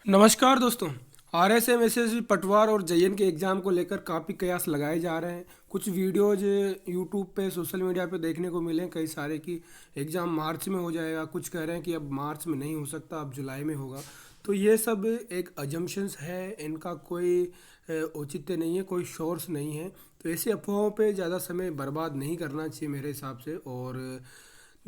नमस्कार दोस्तों। RSM SSB पटवार और जेईएन के एग्ज़ाम को लेकर काफ़ी कयास लगाए जा रहे हैं। कुछ वीडियोज यूट्यूब पे सोशल मीडिया पे देखने को मिले कई सारे कि एग्ज़ाम मार्च में हो जाएगा, कुछ कह रहे हैं कि अब मार्च में नहीं हो सकता, अब जुलाई में होगा। तो ये सब एक अजम्पशंस है, इनका कोई औचित्य नहीं है, कोई सोर्स नहीं है। तो ऐसी अफवाहों पे ज़्यादा समय बर्बाद नहीं करना चाहिए मेरे हिसाब से, और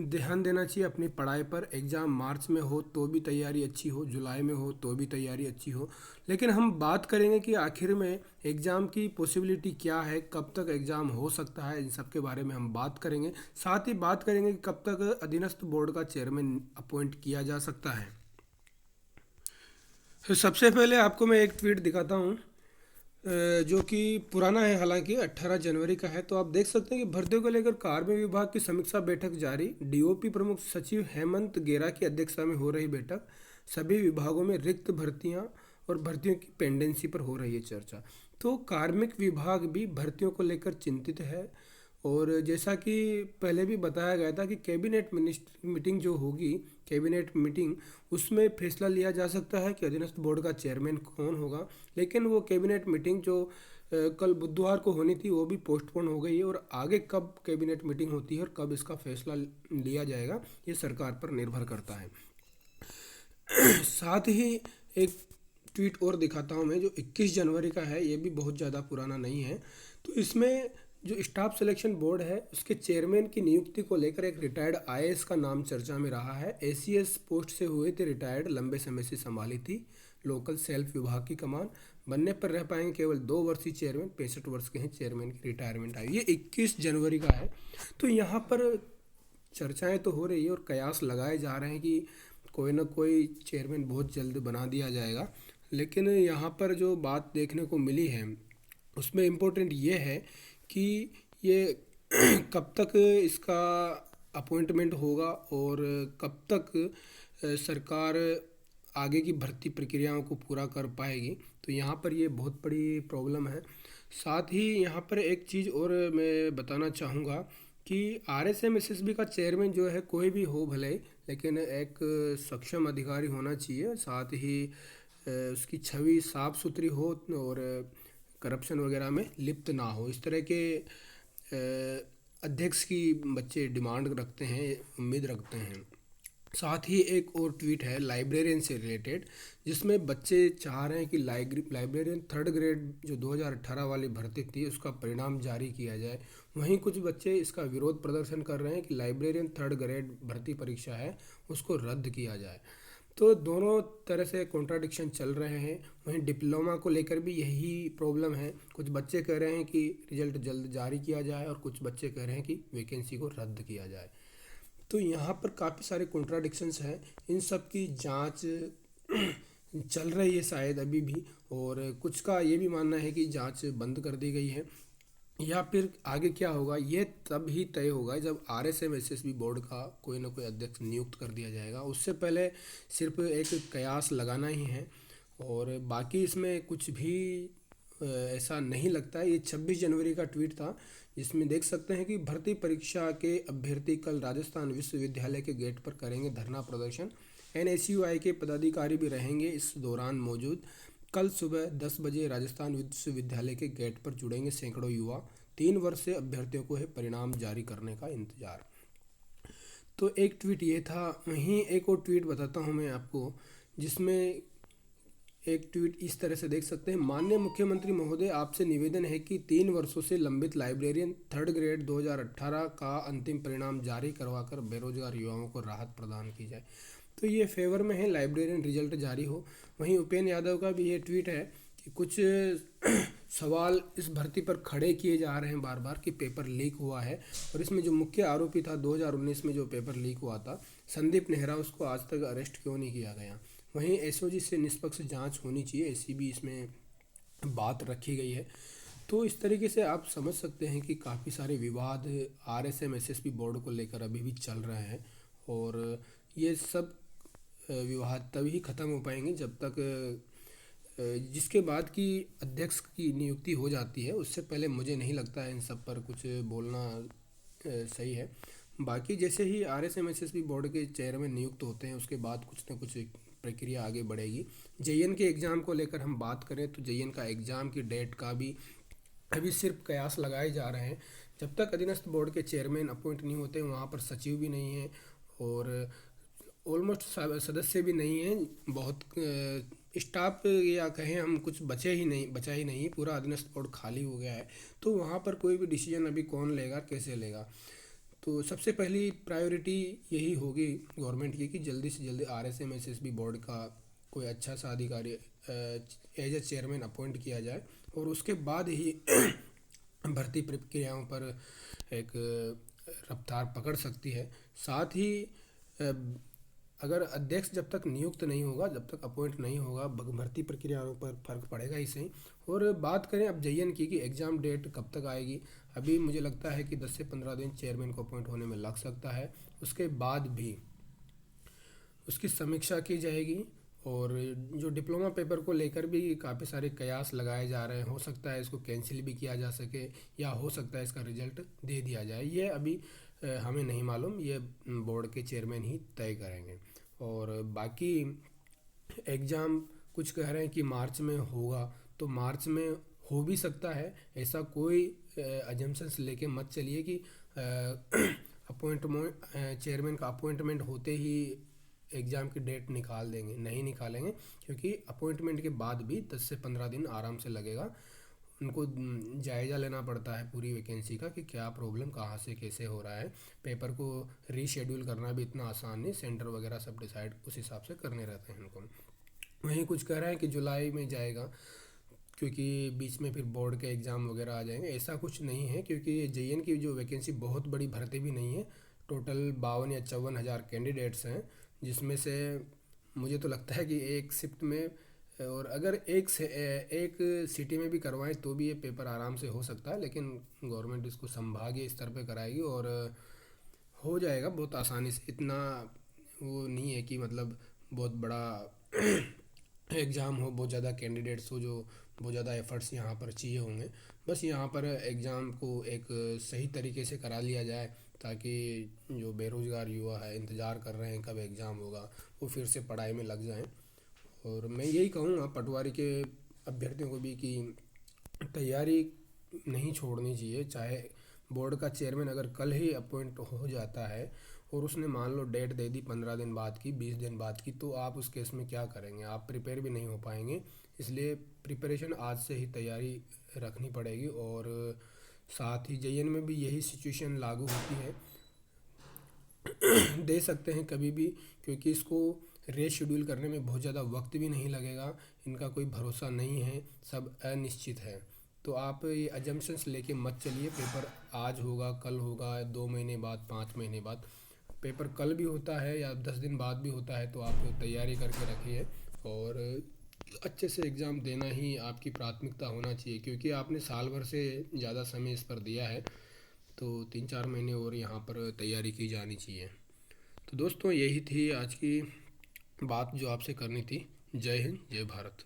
ध्यान देना चाहिए अपनी पढ़ाई पर। एग्ज़ाम मार्च में हो तो भी तैयारी अच्छी हो, जुलाई में हो तो भी तैयारी अच्छी हो। लेकिन हम बात करेंगे कि आखिर में एग्ज़ाम की पॉसिबिलिटी क्या है, कब तक एग्ज़ाम हो सकता है, इन सब के बारे में हम बात करेंगे। साथ ही बात करेंगे कि कब तक अधीनस्थ बोर्ड का चेयरमैन अपॉइंट किया जा सकता है। तो सबसे पहले आपको मैं एक ट्वीट दिखाता हूँ, जो कि पुराना है, हालांकि 18 जनवरी का है। तो आप देख सकते हैं कि भर्तियों को लेकर कार्मिक विभाग की समीक्षा बैठक जारी। डीओपी प्रमुख सचिव हेमंत गेरा की अध्यक्षता में हो रही बैठक। सभी विभागों में रिक्त भर्तियां और भर्तियों की पेंडेंसी पर हो रही है चर्चा। तो कार्मिक विभाग भी भर्तियों को लेकर चिंतित है। और जैसा कि पहले भी बताया गया था कि कैबिनेट मिनिस्टर मीटिंग जो होगी, कैबिनेट मीटिंग, उसमें फैसला लिया जा सकता है कि अधीनस्थ बोर्ड का चेयरमैन कौन होगा। लेकिन वो कैबिनेट मीटिंग जो कल बुधवार को होनी थी, वो भी पोस्टपोन हो गई है। और आगे कब कैबिनेट मीटिंग होती है और कब इसका फैसला लिया जाएगा, ये सरकार पर निर्भर करता है। साथ ही एक ट्वीट और दिखाता हूँ मैं, जो 21 जनवरी का है, ये भी बहुत ज़्यादा पुराना नहीं है। तो इसमें जो स्टाफ सिलेक्शन बोर्ड है, उसके चेयरमैन की नियुक्ति को लेकर एक रिटायर्ड आईएएस का नाम चर्चा में रहा है। एसीएस पोस्ट से हुए थे रिटायर्ड, लंबे समय से संभाली थी लोकल सेल्फ विभाग की कमान। बनने पर रह पाएंगे केवल 2 वर्षीय चेयरमैन, 65 वर्ष के हैं, चेयरमैन की रिटायरमेंट आई। ये 21 जनवरी का है। तो यहाँ पर चर्चाएं तो हो रही है और कयास लगाए जा रहे हैं कि कोई ना कोई चेयरमैन बहुत जल्द बना दिया जाएगा। लेकिन यहाँ पर जो बात देखने को मिली है, उसमें इम्पोर्टेंट ये है कि ये कब तक इसका अपॉइंटमेंट होगा और कब तक सरकार आगे की भर्ती प्रक्रियाओं को पूरा कर पाएगी। तो यहाँ पर ये बहुत बड़ी प्रॉब्लम है। साथ ही यहाँ पर एक चीज़ और मैं बताना चाहूँगा कि आरएसएम एसएसबी का चेयरमैन जो है, कोई भी हो भले, लेकिन एक सक्षम अधिकारी होना चाहिए। साथ ही उसकी छवि साफ सुथरी हो और करप्शन वगैरह में लिप्त ना हो। इस तरह के अध्यक्ष की बच्चे डिमांड रखते हैं, उम्मीद रखते हैं। साथ ही एक और ट्वीट है लाइब्रेरियन से रिलेटेड, जिसमें बच्चे चाह रहे हैं कि लाइब्रेरियन थर्ड ग्रेड जो 2018 वाली भर्ती थी, उसका परिणाम जारी किया जाए। वहीं कुछ बच्चे इसका विरोध प्रदर्शन कर रहे हैं कि लाइब्रेरियन थर्ड ग्रेड भर्ती परीक्षा है, उसको रद्द किया जाए। तो दोनों तरह से कॉन्ट्राडिक्शन चल रहे हैं। वहीं डिप्लोमा को लेकर भी यही प्रॉब्लम है। कुछ बच्चे कह रहे हैं कि रिजल्ट जल्द जारी किया जाए और कुछ बच्चे कह रहे हैं कि वैकेंसी को रद्द किया जाए। तो यहाँ पर काफ़ी सारे कॉन्ट्राडिक्शंस हैं। इन सब की जांच चल रही है शायद अभी भी, और कुछ का ये भी मानना है कि जांच बंद कर दी गई है। या फिर आगे क्या होगा, ये तब ही तय होगा जब आरएसएम एसएसबी बोर्ड का कोई ना कोई अध्यक्ष नियुक्त कर दिया जाएगा। उससे पहले सिर्फ एक कयास लगाना ही है। और बाकी इसमें कुछ भी ऐसा नहीं लगता है। ये 26 जनवरी का ट्वीट था, जिसमें देख सकते हैं कि भर्ती परीक्षा के अभ्यर्थी कल राजस्थान विश्वविद्यालय के गेट पर करेंगे धरना प्रदर्शन। एनएसयूआई के पदाधिकारी भी रहेंगे इस दौरान मौजूद। कल सुबह 10 बजे राजस्थान विश्वविद्यालय के गेट पर जुड़ेंगे सैकड़ों युवा। 3 वर्ष से अभ्यर्थियों को है परिणाम जारी करने का इंतजार। तो एक ट्वीट ये था। वहीं एक और ट्वीट बताता हूँ मैं आपको, जिसमें एक ट्वीट इस तरह से देख सकते हैं। माननीय मुख्यमंत्री महोदय, आपसे निवेदन है कि 3 वर्षों से लंबित लाइब्रेरियन थर्ड ग्रेड 2018 का अंतिम परिणाम जारी करवाकर बेरोजगार युवाओं को राहत प्रदान की जाए। तो ये फेवर में है लाइब्रेरियन रिजल्ट जारी हो। वहीं उपेंद्र यादव का भी ये ट्वीट है कि कुछ सवाल इस भर्ती पर खड़े किए जा रहे हैं बार बार कि पेपर लीक हुआ है। और इसमें जो मुख्य आरोपी था 2019 में जो पेपर लीक हुआ था, संदीप नेहरा, उसको आज तक अरेस्ट क्यों नहीं किया गया। वहीं एसओजी से निष्पक्ष जांच होनी चाहिए, ऐसी भी इसमें बात रखी गई है। तो इस तरीके से आप समझ सकते हैं कि काफ़ी सारे विवाद आरएसएम एसएसबी बोर्ड को लेकर अभी भी चल रहे हैं। और ये सब विवाद तभी ख़त्म हो पाएंगे जब तक जिसके बाद की अध्यक्ष की नियुक्ति हो जाती है। उससे पहले मुझे नहीं लगता है इन सब पर कुछ बोलना सही है। बाकी जैसे ही आरएसएम एसएसबी बोर्ड के चेयरमैन नियुक्त होते हैं, उसके बाद कुछ ना कुछ प्रक्रिया आगे बढ़ेगी। जेईएन के एग्ज़ाम को लेकर हम बात करें तो जेईएन का एग्ज़ाम की डेट का भी अभी सिर्फ कयास लगाए जा रहे हैं। जब तक अधीनस्थ बोर्ड के चेयरमैन अपॉइंट नहीं होते, वहाँ पर सचिव भी नहीं है और ऑलमोस्ट सदस्य भी नहीं हैं, बहुत स्टाफ या कहें हम कुछ बचा ही नहीं, पूरा अधीनस्थ बोर्ड खाली हो गया है। तो वहाँ पर कोई भी डिसीजन अभी कौन लेगा, कैसे लेगा। तो सबसे पहली प्रायोरिटी यही होगी गवर्नमेंट की कि जल्दी से जल्दी आरएसएम एसएसबी बोर्ड का कोई अच्छा सा अधिकारी एज ए चेयरमैन अपॉइंट किया जाए और उसके बाद ही भर्ती प्रक्रियाओं पर एक रफ्तार पकड़ सकती है। साथ ही अगर अध्यक्ष जब तक नियुक्त नहीं होगा, जब तक अपॉइंट नहीं होगा, भर्ती प्रक्रियाओं पर फर्क पड़ेगा ही सही। और बात करें अब जेईएन की कि एग्ज़ाम डेट कब तक आएगी, अभी मुझे लगता है कि 10 से 15 दिन चेयरमैन को अपॉइंट होने में लग सकता है। उसके बाद भी उसकी समीक्षा की जाएगी और जो डिप्लोमा पेपर को लेकर भी काफ़ी सारे कयास लगाए जा रहे हैं, हो सकता है इसको कैंसिल भी किया जा सके या हो सकता है इसका रिजल्ट दे दिया जाए। ये अभी हमें नहीं मालूम, ये बोर्ड के चेयरमैन ही तय करेंगे। और बाकी एग्ज़ाम कुछ कह रहे हैं कि मार्च में होगा, तो मार्च में हो भी सकता है। ऐसा कोई अजम्पशंस लेके मत चलिए कि अपॉइंटमेंट चेयरमैन का अपॉइंटमेंट होते ही एग्ज़ाम की डेट निकाल देंगे, नहीं निकालेंगे, क्योंकि अपॉइंटमेंट के बाद भी 10 से 15 दिन आराम से लगेगा। उनको जायज़ा लेना पड़ता है पूरी वैकेंसी का कि क्या प्रॉब्लम कहाँ से कैसे हो रहा है। पेपर को रीशेड्यूल करना भी इतना आसान नहीं, सेंटर वगैरह सब डिसाइड उस हिसाब से करने रहते हैं उनको। वहीं कुछ कह रहा है कि जुलाई में जाएगा, क्योंकि बीच में फिर बोर्ड के एग्ज़ाम वगैरह आ जाएंगे। ऐसा कुछ नहीं है, क्योंकि जेईएन की जो वैकेंसी बहुत बड़ी भर्ती भी नहीं है। टोटल 52 या 54 हज़ार कैंडिडेट्स हैं, जिसमें से मुझे तो लगता है कि एक शिफ्ट में और अगर एक सिटी में भी करवाएं तो भी ये पेपर आराम से हो सकता है। लेकिन गवर्नमेंट इसको संभागीय स्तर पे कराएगी और हो जाएगा बहुत आसानी से। इतना वो नहीं है कि मतलब बहुत बड़ा एग्ज़ाम हो, बहुत ज़्यादा कैंडिडेट्स हो, जो बहुत ज़्यादा एफर्ट्स यहाँ पर चाहिए होंगे। बस यहाँ पर एग्ज़ाम को एक सही तरीके से करा लिया जाए, ताकि जो बेरोज़गार युवा है इंतज़ार कर रहे हैं कब एग्ज़ाम होगा, वो फिर से पढ़ाई में लग जाएं। और मैं यही कहूँगा पटवारी के अभ्यर्थियों को भी कि तैयारी नहीं छोड़नी चाहिए। चाहे बोर्ड का चेयरमैन अगर कल ही अपॉइंट हो जाता है और उसने मान लो डेट दे दी 15 दिन बाद की, 20 दिन बाद की, तो आप उस केस में क्या करेंगे, आप प्रिपेयर भी नहीं हो पाएंगे। इसलिए प्रिपरेशन आज से ही तैयारी रखनी पड़ेगी। और साथ ही जेईएन में भी यही सिचुएशन लागू होती है, दे सकते हैं कभी भी, क्योंकि इसको रीशेड्यूल करने में बहुत ज़्यादा वक्त भी नहीं लगेगा। इनका कोई भरोसा नहीं है, सब अनिश्चित है। तो आप ये अजम्पशंस लेके मत चलिए, पेपर आज होगा, कल होगा, 2 महीने बाद, 5 महीने बाद। पेपर कल भी होता है या 10 दिन बाद भी होता है, तो आप तैयारी करके रखिए और अच्छे से एग्ज़ाम देना ही आपकी प्राथमिकता होना चाहिए, क्योंकि आपने साल भर से ज़्यादा समय इस पर दिया है। तो 3-4 महीने और यहाँ पर तैयारी की जानी चाहिए। तो दोस्तों, यही थी आज की बात जो आपसे करनी थी। जय हिंद, जय भारत।